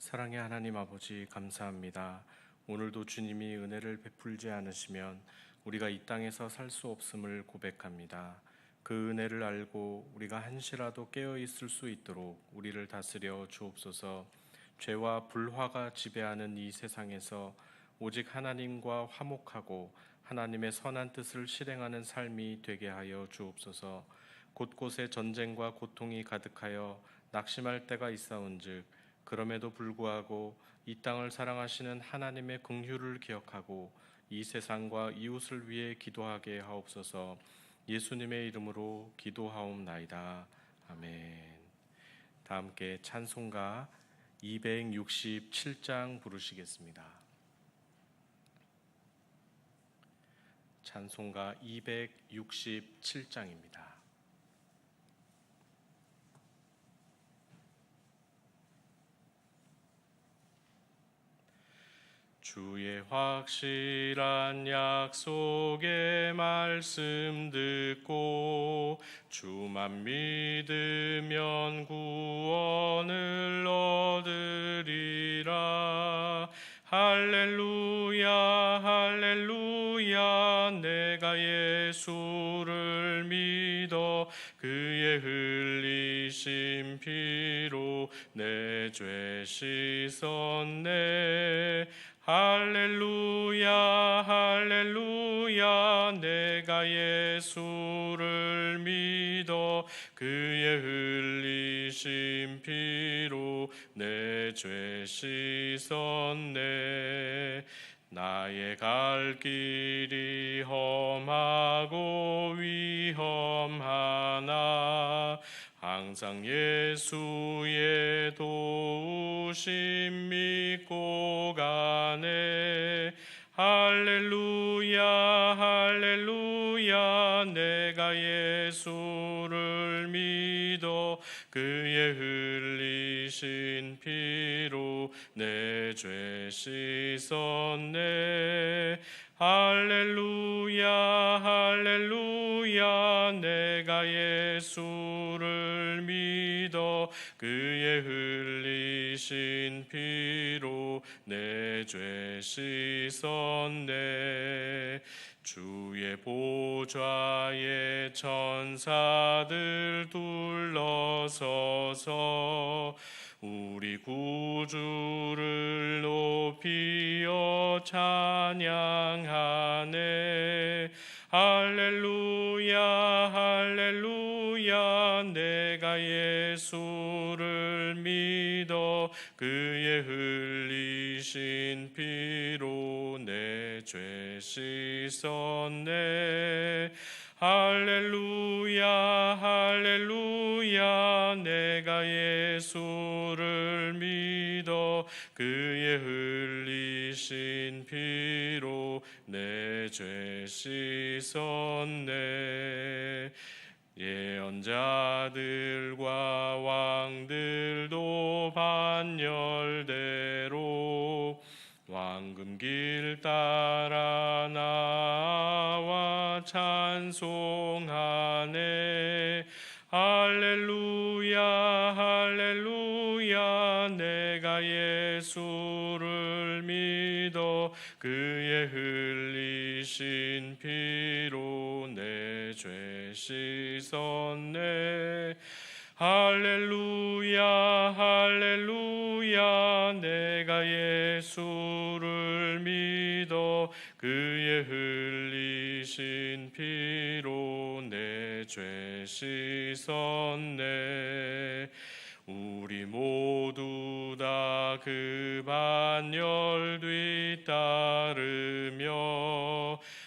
사랑의 하나님 아버지 감사합니다. 오늘도 주님이 은혜를 베풀지 않으시면 우리가 이 땅에서 살 수 없음을 고백합니다. 그 은혜를 알고 우리가 한시라도 깨어 있을 수 있도록 우리를 다스려 주옵소서. 죄와 불화가 지배하는 이 세상에서 오직 하나님과 화목하고 하나님의 선한 뜻을 실행하는 삶이 되게 하여 주옵소서. 곳곳에 전쟁과 고통이 가득하여 낙심할 때가 있사온즉 그럼에도 불구하고 이 땅을 사랑하시는 하나님의 긍휼을 기억하고 이 세상과 이웃을 위해 기도하게 하옵소서. 예수님의 이름으로 기도하옵나이다. 아멘. 다 함께 찬송가 267장 부르시겠습니다. 찬송가 267장입니다. 주의 확실한 약속의 말씀 듣고 주만 믿으면 구원을 얻으리라. 할렐루야 할렐루야. 내가 예수를 믿어 그의 흘리신 피로 내 죄 씻었네. 할렐루야 할렐루야. 내가 예수를 믿어 그의 흘리신 피로 내 죄 씻었네. 나의 갈 길이 험하고 위험하나 항상 예수의 도우심 믿고 가네. 할렐루야 할렐루야. 내가 예수를 믿어 그의 흘리신 피로 내 죄 씻었네. 할렐루야 할렐루야. 내가 예수를 믿어 그의 흘리신 피로 내 죄 씻었네. 주의 보좌에 천사들 둘러서서 우리 구주를 높이어 찬양하네. 할렐루야 할렐루야. 내가 예수를 믿어 그의 흘리신 피로 내 죄 씻었네. 할렐루야 할렐루야. 내가 예수를 믿어 그의 흘리신 피로 내 죄 씻었네. 예언자들과 왕들도 반열대로 왕금길 따라 나와 찬송하네. 할렐루야 할렐루야. 내가 예수를 믿어 그의 흘리신 피로 내 죄 씻었네. 할렐루야 할렐루야. 내가 예수를 믿어 그의 흘리신 피로 내 죄 씻었네. 우리 모두 다 그 반열 뒤따르며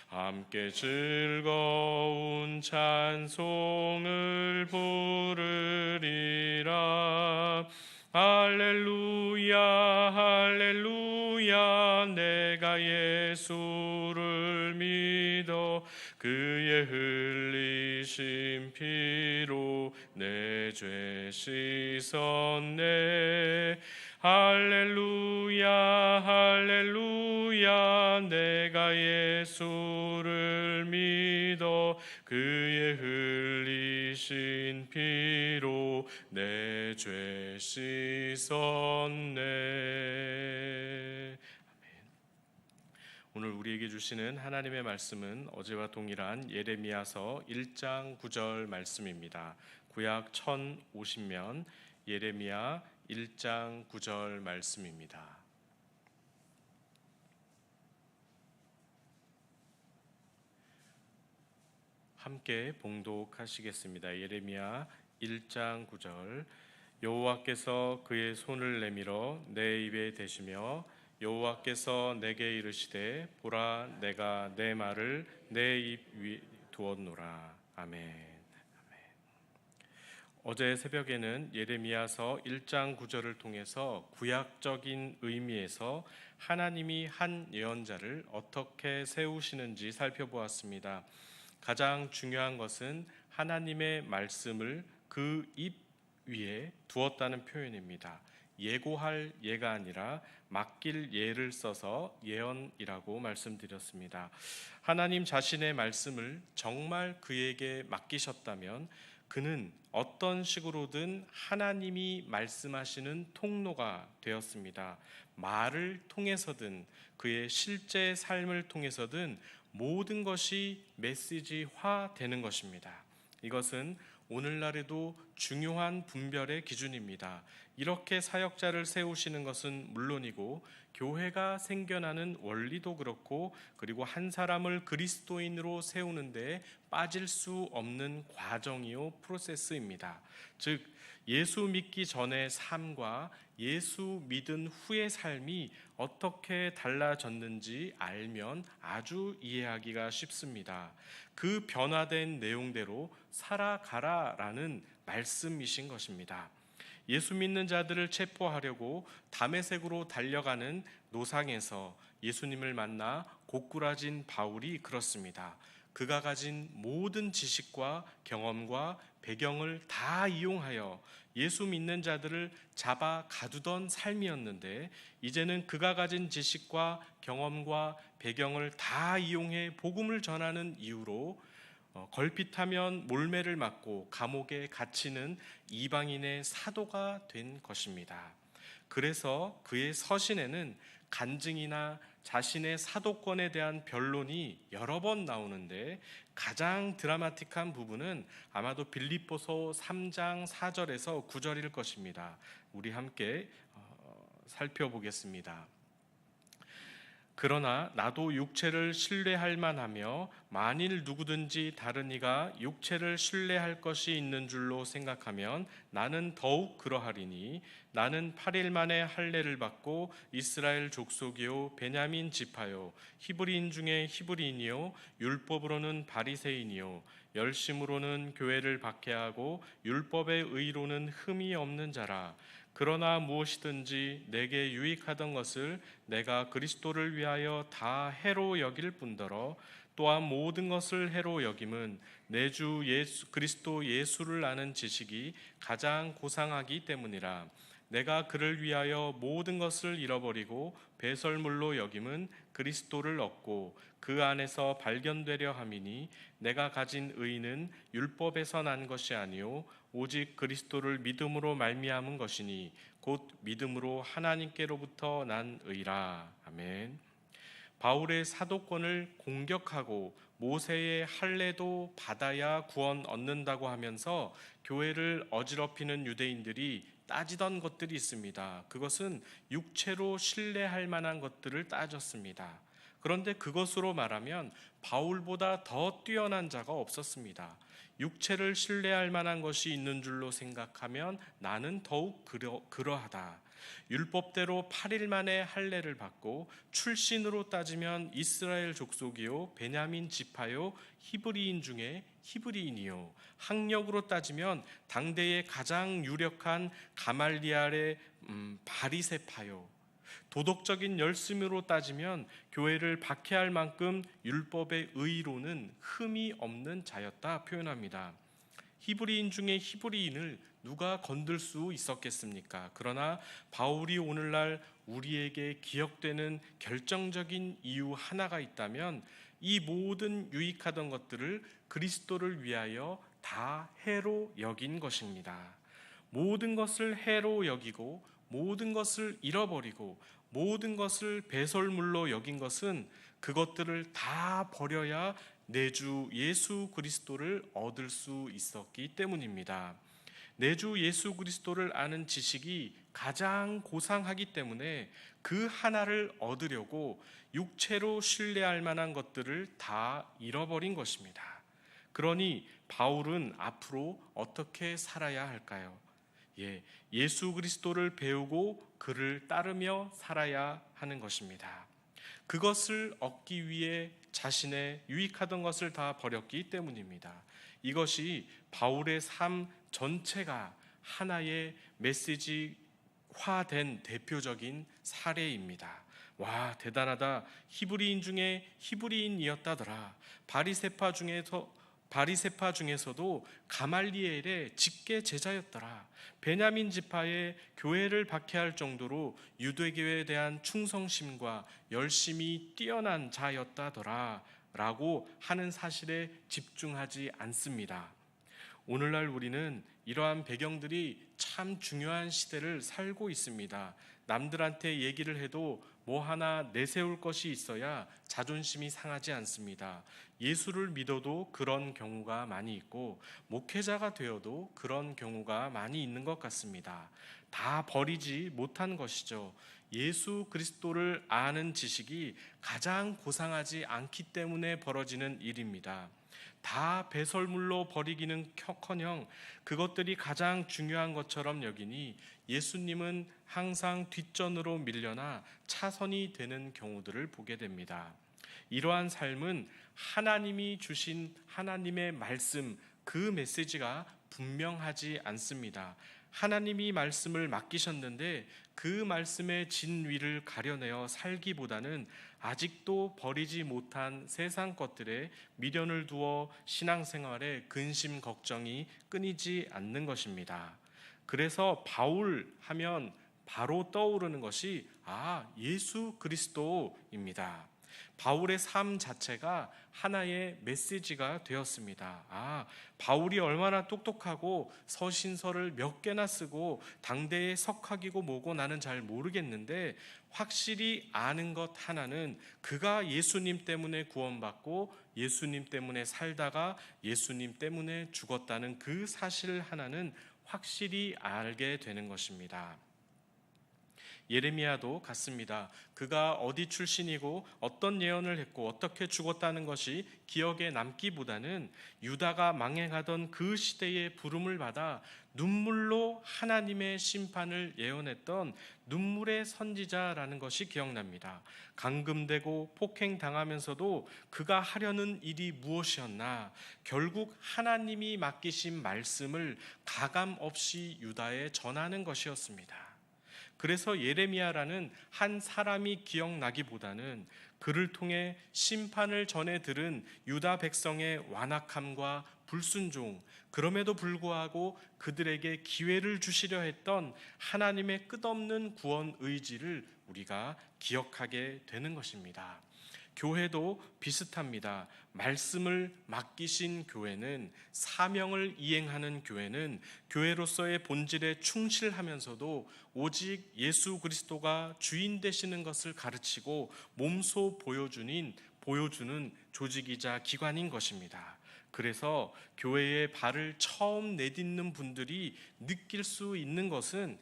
함께 즐거운 찬송을 부르리라. 할렐루야 할렐루야. 내가 예수를 믿어 그의 흘리신 피로 내 죄 씻었네. 할렐루야 할렐루야. 내가 예수를 믿어 그의 흘리신 피로 내 죄 씻었네. 오늘 우리에게 주시는 하나님의 말씀은 어제와 동일한 예레미야서 1장 9절 말씀입니다. 구약 1050면 예레미야 1장 9절 말씀입니다. 함께 봉독하시겠습니다. 예레미야 1장 9절. 여호와께서 그의 손을 내밀어 내 입에 대시며 여호와께서 내게 이르시되 보라 내가 내 말을 내 입 위에 두었노라. 아멘. 어제 새벽에는 예레미야서 1장 9절을 통해서 구약적인 의미에서 하나님이 한 예언자를 어떻게 세우시는지 살펴보았습니다. 가장 중요한 것은 하나님의 말씀을 그 입 위에 두었다는 표현입니다. 예고할 예가 아니라 맡길 예를 써서 예언이라고 말씀드렸습니다. 하나님 자신의 말씀을 정말 그에게 맡기셨다면 그는 어떤 식으로든 하나님이 말씀하시는 통로가 되었습니다. 말을 통해서든 그의 실제 삶을 통해서든 모든 것이 메시지화 되는 것입니다. 이것은 오늘날에도 중요한 분별의 기준입니다. 이렇게 사역자를 세우시는 것은 물론이고 교회가 생겨나는 원리도 그렇고 그리고 한 사람을 그리스도인으로 세우는 데 빠질 수 없는 과정이요 프로세스입니다. 즉 예수 믿기 전의 삶과 예수 믿은 후의 삶이 어떻게 달라졌는지 알면 아주 이해하기가 쉽습니다. 그 변화된 내용대로 살아가라라는 말씀이신 것입니다. 예수 믿는 자들을 체포하려고 다메섹으로 달려가는 노상에서 예수님을 만나 고꾸라진 바울이 그렇습니다. 그가 가진 모든 지식과 경험과 배경을 다 이용하여 예수 믿는 자들을 잡아 가두던 삶이었는데 이제는 그가 가진 지식과 경험과 배경을 다 이용해 복음을 전하는 이유로 걸핏하면 몰매를 맞고 감옥에 갇히는 이방인의 사도가 된 것입니다. 그래서 그의 서신에는 간증이나 자신의 사도권에 대한 변론이 여러 번 나오는데 가장 드라마틱한 부분은 아마도 빌립보서 3장 4절에서 9절일 것입니다. 우리 함께 살펴보겠습니다. 그러나 나도 육체를 신뢰할 만하며 만일 누구든지 다른 이가 육체를 신뢰할 것이 있는 줄로 생각하면 나는 더욱 그러하리니 나는 8일 만에 할례를 받고 이스라엘 족속이요 베냐민 지파요 히브리인 중에 히브리인이요 율법으로는 바리새인이요 열심으로는 교회를 박해하고 율법의 의로는 흠이 없는 자라. 그러나 무엇이든지 내게 유익하던 것을 내가 그리스도를 위하여 다 해로 여길 뿐더러 또한 모든 것을 해로 여김은 내 주 예수 그리스도 예수를 아는 지식이 가장 고상하기 때문이라. 내가 그를 위하여 모든 것을 잃어버리고 배설물로 여김은 그리스도를 얻고 그 안에서 발견되려 함이니 내가 가진 의는 율법에서 난 것이 아니요 오직 그리스도를 믿음으로 말미암은 것이니 곧 믿음으로 하나님께로부터 난 의라. 아멘. 바울의 사도권을 공격하고 모세의 할례도 받아야 구원 얻는다고 하면서 교회를 어지럽히는 유대인들이 따지던 것들이 있습니다. 그것은 육체로 신뢰할 만한 것들을 따졌습니다. 그런데 그것으로 말하면 바울보다 더 뛰어난 자가 없었습니다. 육체를 신뢰할 만한 것이 있는 줄로 생각하면 나는 더욱 그러하다. 율법대로 8일 만에 할례를 받고 출신으로 따지면 이스라엘 족속이요 베냐민 지파요 히브리인 중에 히브리인이요 학력으로 따지면 당대의 가장 유력한 가말리알의 바리새파요 도덕적인 열심으로 따지면 교회를 박해할 만큼 율법의 의로는 흠이 없는 자였다 표현합니다. 히브리인 중에 히브리인을 누가 건들 수 있었겠습니까? 그러나 바울이 오늘날 우리에게 기억되는 결정적인 이유 하나가 있다면 이 모든 유익하던 것들을 그리스도를 위하여 다 해로 여긴 것입니다. 모든 것을 해로 여기고 모든 것을 잃어버리고 모든 것을 배설물로 여긴 것은 그것들을 다 버려야 내 주 예수 그리스도를 얻을 수 있었기 때문입니다. 내 주 예수 그리스도를 아는 지식이 가장 고상하기 때문에 그 하나를 얻으려고 육체로 신뢰할 만한 것들을 다 잃어버린 것입니다. 그러니 바울은 앞으로 어떻게 살아야 할까요? 예수 그리스도를 배우고 그를 따르며 살아야 하는 것입니다. 그것을 얻기 위해 자신의 유익하던 것을 다 버렸기 때문입니다. 이것이 바울의 삶 전체가 하나의 메시지화된 대표적인 사례입니다. 와, 대단하다. 히브리인 중에 히브리인이었다더라. 바리새파 중에서도 가말리엘의 직계 제자였더라. 베냐민 지파의 교회를 박해할 정도로 유대교에 대한 충성심과 열심이 뛰어난 자였다더라 라고 하는 사실에 집중하지 않습니다. 오늘날 우리는 이러한 배경들이 참 중요한 시대를 살고 있습니다. 남들한테 얘기를 해도 뭐 하나 내세울 것이 있어야 자존심이 상하지 않습니다. 예수를 믿어도 그런 경우가 많이 있고, 목회자가 되어도 그런 경우가 많이 있는 것 같습니다. 다 버리지 못한 것이죠. 예수 그리스도를 아는 지식이 가장 고상하지 않기 때문에 벌어지는 일입니다. 다 배설물로 버리기는커녕 그것들이 가장 중요한 것처럼 여기니 예수님은 항상 뒷전으로 밀려나 차선이 되는 경우들을 보게 됩니다. 이러한 삶은 하나님이 주신 하나님의 말씀, 그 메시지가 분명하지 않습니다. 하나님이 말씀을 맡기셨는데 그 말씀의 진위를 가려내어 살기보다는 아직도 버리지 못한 세상 것들에 미련을 두어 신앙생활에 근심 걱정이 끊이지 않는 것입니다. 그래서 바울 하면 바로 떠오르는 것이 예수 그리스도입니다. 바울의 삶 자체가 하나의 메시지가 되었습니다. 바울이 얼마나 똑똑하고 서신서를 몇 개나 쓰고 당대의 석학이고 뭐고 나는 잘 모르겠는데, 확실히 아는 것 하나는 그가 예수님 때문에 구원받고 예수님 때문에 살다가 예수님 때문에 죽었다는 그 사실 하나는 확실히 알게 되는 것입니다. 예레미야도 같습니다. 그가 어디 출신이고 어떤 예언을 했고 어떻게 죽었다는 것이 기억에 남기보다는 유다가 망해가던 그 시대의 부름을 받아 눈물로 하나님의 심판을 예언했던 눈물의 선지자라는 것이 기억납니다. 감금되고 폭행당하면서도 그가 하려는 일이 무엇이었나? 결국 하나님이 맡기신 말씀을 가감 없이 유다에 전하는 것이었습니다. 그래서 예레미야라는 한 사람이 기억나기보다는 그를 통해 심판을 전해 들은 유다 백성의 완악함과 불순종, 그럼에도 불구하고 그들에게 기회를 주시려 했던 하나님의 끝없는 구원 의지를 우리가 기억하게 되는 것입니다. 교회도 비슷합니다. 말씀을 맡기신 교회는, 사명을 이행하는 교회는 교회로서의 본질에 충실하면서도 오직 예수 그리스도가 주인 되시는 것을 가르치고 몸소 보여주는 조직이자 기관인 것입니다. 그래서 교회에 발을 처음 내딛는 분들이 느낄 수 있는 것은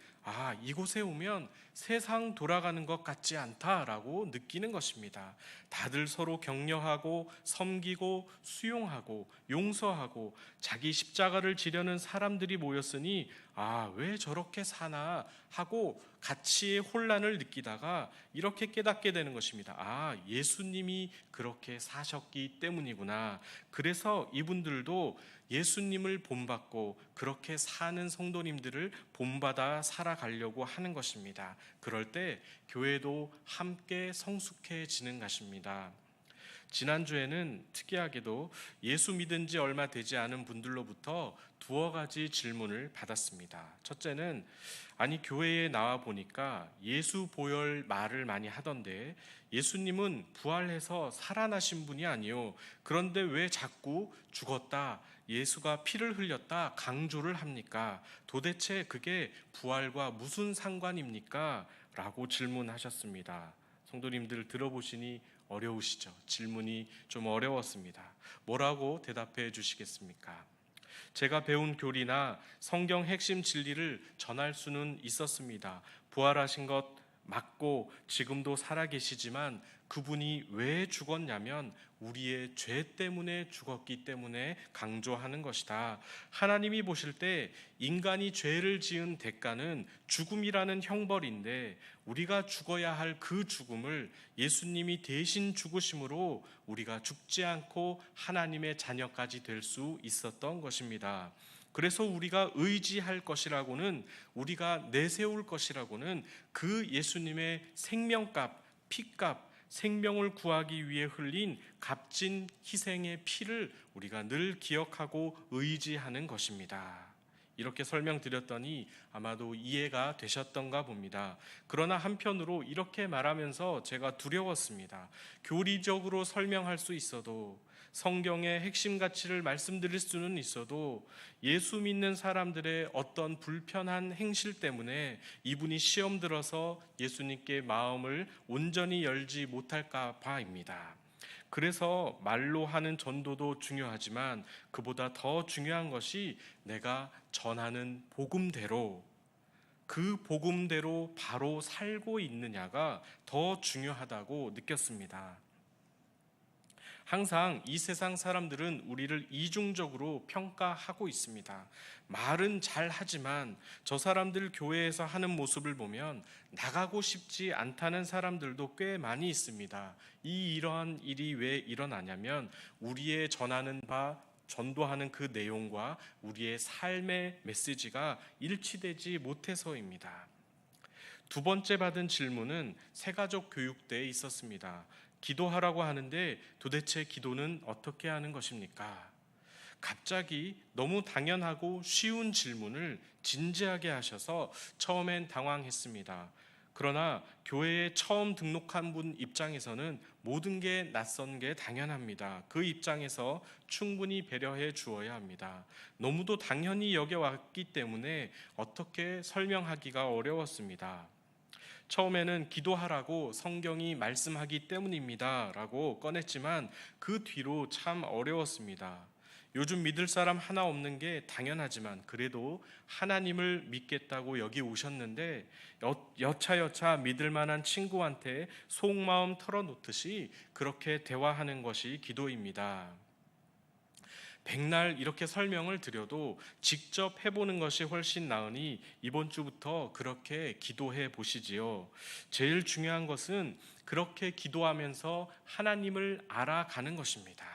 이곳에 오면 세상 돌아가는 것 같지 않다라고 느끼는 것입니다. 다들 서로 격려하고 섬기고 수용하고 용서하고 자기 십자가를 지려는 사람들이 모였으니 왜 저렇게 사나 하고 가치의 혼란을 느끼다가 이렇게 깨닫게 되는 것입니다. 예수님이 그렇게 사셨기 때문이구나. 그래서 이분들도 예수님을 본받고 그렇게 사는 성도님들을 본받아 살아가려고 하는 것입니다. 그럴 때 교회도 함께 성숙해지는 것입니다. 지난주에는 특이하게도 예수 믿은 지 얼마 되지 않은 분들로부터 두어 가지 질문을 받았습니다. 첫째는 교회에 나와 보니까 예수 보혈 말을 많이 하던데 예수님은 부활해서 살아나신 분이 아니요. 그런데 왜 자꾸 죽었다, 예수가 피를 흘렸다 강조를 합니까? 도대체 그게 부활과 무슨 상관입니까? 라고 질문하셨습니다. 성도님들 들어보시니 어려우시죠? 질문이 좀 어려웠습니다. 뭐라고 대답해 주시겠습니까? 제가 배운 교리나 성경 핵심 진리를 전할 수는 있었습니다. 부활하신 것 맞고 지금도 살아계시지만 그분이 왜 죽었냐면 우리의 죄 때문에 죽었기 때문에 강조하는 것이다. 하나님이 보실 때 인간이 죄를 지은 대가는 죽음이라는 형벌인데 우리가 죽어야 할 그 죽음을 예수님이 대신 죽으심으로 우리가 죽지 않고 하나님의 자녀까지 될 수 있었던 것입니다. 그래서 우리가 의지할 것이라고는, 우리가 내세울 것이라고는 그 예수님의 생명값, 피값, 생명을 구하기 위해 흘린 값진 희생의 피를 우리가 늘 기억하고 의지하는 것입니다. 이렇게 설명드렸더니 아마도 이해가 되셨던가 봅니다. 그러나 한편으로 이렇게 말하면서 제가 두려웠습니다. 교리적으로 설명할 수 있어도, 성경의 핵심 가치를 말씀드릴 수는 있어도 예수 믿는 사람들의 어떤 불편한 행실 때문에 이분이 시험 들어서 예수님께 마음을 온전히 열지 못할까 봐입니다. 그래서 말로 하는 전도도 중요하지만 그보다 더 중요한 것이 내가 전하는 복음대로, 그 복음대로 바로 살고 있느냐가 더 중요하다고 느꼈습니다. 항상 이 세상 사람들은 우리를 이중적으로 평가하고 있습니다. 말은 잘하지만 저 사람들 교회에서 하는 모습을 보면 나가고 싶지 않다는 사람들도 꽤 많이 있습니다. 이러한 일이 왜 일어나냐면 우리의 전하는 바, 전도하는 그 내용과 우리의 삶의 메시지가 일치되지 못해서입니다. 두 번째 받은 질문은 새가족 교육 때에 있었습니다. 기도하라고 하는데 도대체 기도는 어떻게 하는 것입니까? 갑자기 너무 당연하고 쉬운 질문을 진지하게 하셔서 처음엔 당황했습니다. 그러나 교회에 처음 등록한 분 입장에서는 모든 게 낯선 게 당연합니다. 그 입장에서 충분히 배려해 주어야 합니다. 너무도 당연히 여겨왔기 때문에 어떻게 설명하기가 어려웠습니다. 처음에는 기도하라고 성경이 말씀하기 때문입니다 라고 꺼냈지만 그 뒤로 참 어려웠습니다. 요즘 믿을 사람 하나 없는 게 당연하지만 그래도 하나님을 믿겠다고 여기 오셨는데 여차여차 믿을 만한 친구한테 속마음 털어놓듯이 그렇게 대화하는 것이 기도입니다. 백날 이렇게 설명을 드려도 직접 해보는 것이 훨씬 나으니 이번 주부터 그렇게 기도해 보시지요. 제일 중요한 것은 그렇게 기도하면서 하나님을 알아가는 것입니다.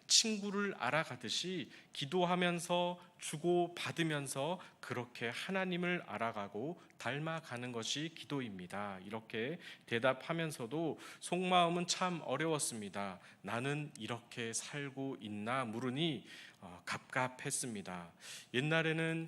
친구를 알아가듯이 기도하면서 주고 받으면서 그렇게 하나님을 알아가고 닮아가는 것이 기도입니다. 이렇게 대답하면서도 속마음은 참 어려웠습니다. 나는 이렇게 살고 있나 물으니 갑갑했습니다. 옛날에는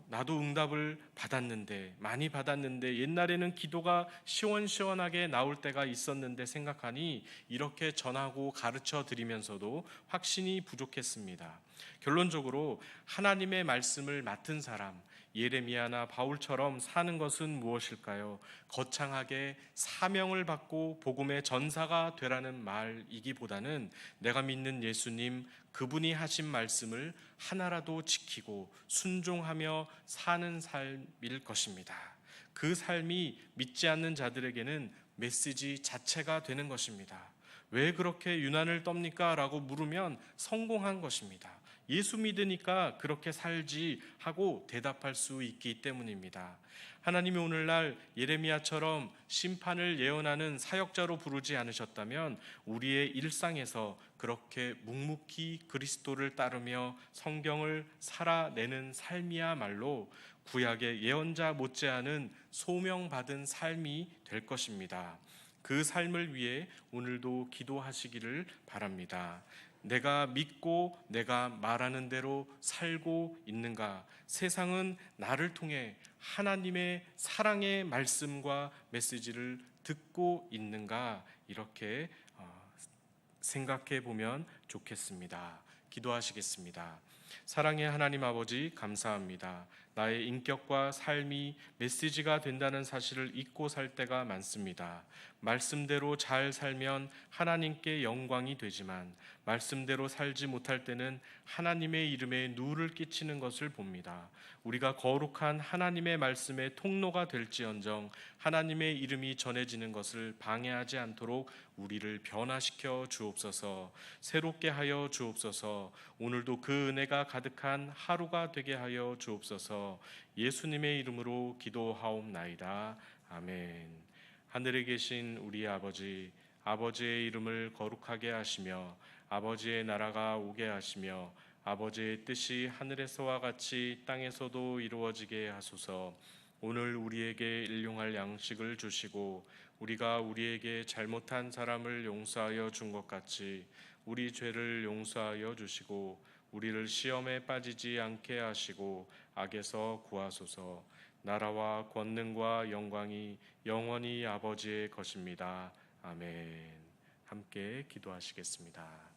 나도 응답을 받았는데, 많이 받았는데, 옛날에는 기도가 시원시원하게 나올 때가 있었는데 생각하니 이렇게 전하고 가르쳐 드리면서도 확신이 부족했습니다. 결론적으로 하나님의 말씀을 맡은 사람, 예레미야나 바울처럼 사는 것은 무엇일까요? 거창하게 사명을 받고 복음의 전사가 되라는 말이기보다는 내가 믿는 예수님, 그분이 하신 말씀을 하나라도 지키고 순종하며 사는 삶일 것입니다. 그 삶이 믿지 않는 자들에게는 메시지 자체가 되는 것입니다. 왜 그렇게 유난을 떱니까? 라고 물으면 성공한 것입니다. 예수 믿으니까 그렇게 살지 하고 대답할 수 있기 때문입니다. 하나님이 오늘날 예레미야처럼 심판을 예언하는 사역자로 부르지 않으셨다면 우리의 일상에서 그렇게 묵묵히 그리스도를 따르며 성경을 살아내는 삶이야말로 구약의 예언자 못지않은 소명받은 삶이 될 것입니다. 그 삶을 위해 오늘도 기도하시기를 바랍니다. 내가 믿고 내가 말하는 대로 살고 있는가? 세상은 나를 통해 하나님의 사랑의 말씀과 메시지를 듣고 있는가? 이렇게 생각해 보면 좋겠습니다. 기도하시겠습니다. 사랑의 하나님 아버지, 감사합니다. 나의 인격과 삶이 메시지가 된다는 사실을 잊고 살 때가 많습니다. 말씀대로 잘 살면 하나님께 영광이 되지만 말씀대로 살지 못할 때는 하나님의 이름에 누를 끼치는 것을 봅니다. 우리가 거룩한 하나님의 말씀의 통로가 될지언정 하나님의 이름이 전해지는 것을 방해하지 않도록 우리를 변화시켜 주옵소서. 새롭게 하여 주옵소서. 오늘도 그 은혜가 가득한 하루가 되게 하여 주옵소서. 예수님의 이름으로 기도하옵나이다. 아멘. 하늘에 계신 우리 아버지, 아버지의 이름을 거룩하게 하시며 아버지의 나라가 오게 하시며 아버지의 뜻이 하늘에서와 같이 땅에서도 이루어지게 하소서. 오늘 우리에게 일용할 양식을 주시고 우리가 우리에게 잘못한 사람을 용서하여 준 것 같이 우리 죄를 용서하여 주시고 우리를 시험에 빠지지 않게 하시고 악에서 구하소서. 나라와 권능과 영광이 영원히 아버지의 것입니다. 아멘. 함께 기도하시겠습니다.